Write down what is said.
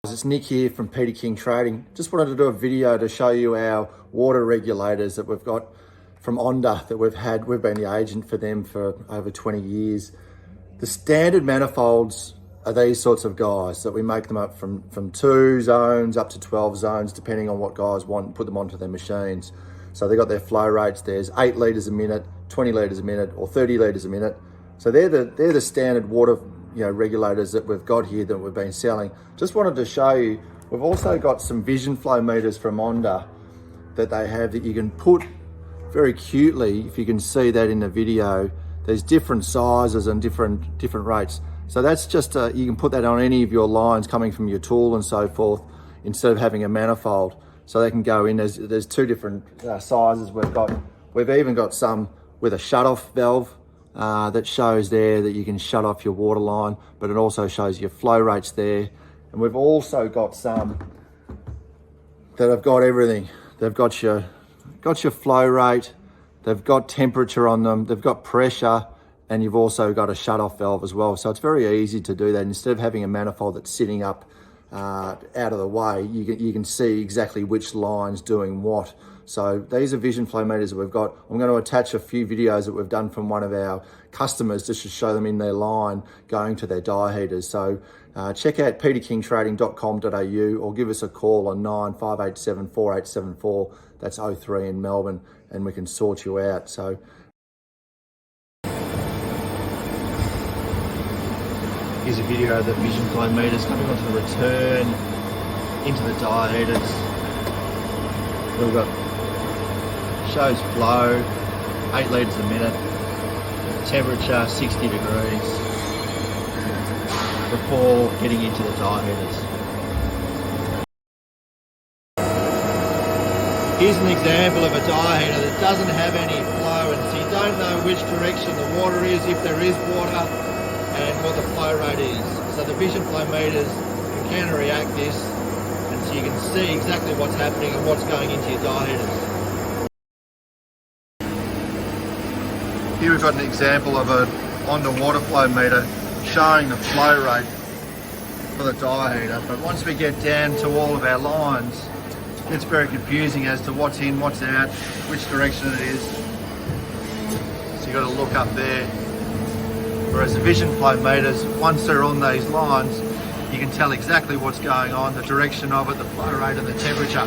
It's Nick here from Peter King Trading. Just wanted to do a video to show you our water regulators that we've got from ONDA that we've had. We've been the agent for them for over 20 years. The standard manifolds are these sorts of guys that we make them up from 2 zones up to 12 zones, depending on what guys want and put them onto their machines. So they've got their flow rates. There's 8 litres a minute, 20 litres a minute, or 30 litres a minute. So they're the standard water regulators that we've got here that we've been selling. Just wanted to show you, we've also got some Visionflow meters from ONDA that they have that you can put very cutely, if you can see that in the video. There's different sizes and different rates. So that's just, you can put that on any of your lines coming from your tool and so forth, instead of having a manifold. So they can go in, there's 2 different sizes we've got. We've even got some with a shut-off valve that shows there that you can shut off your water line, but it also shows your flow rates there. And we've also got some that have got everything. They've got your flow rate, they've got temperature on them, they've got pressure, and you've also got a shut-off valve as well. So it's very easy to do that. Instead of having a manifold that's sitting up out of the way, you can see exactly which line's doing what. So these are Visionflow meters that we've got. I'm going to attach a few videos that we've done from one of our customers just to show them in their line going to their dye heaters. So check out peterkingtrading.com.au or give us a call on 9587 4874. That's 03 in Melbourne, and we can sort you out. So here's a video of the Visionflow meters coming onto the return into the dye heaters. We've got shows flow, 8 litres a minute, temperature 60 degrees before getting into the dye heaters. Here's an example of a dye heater that doesn't have any flow, and so you don't know which direction the water is, if there is water, and what the flow rate is. So the Visionflow meters can counter-react this, and so you can see exactly what's happening and what's going into your dye heaters. Here we've got an example of an ONDA water flow meter showing the flow rate for the dye heater, but once we get down to all of our lines, it's very confusing as to what's in, what's out, which direction it is. So you've got to look up there. Whereas the Visionflow meters, once they're on these lines, you can tell exactly what's going on, the direction of it, the flow rate and the temperature.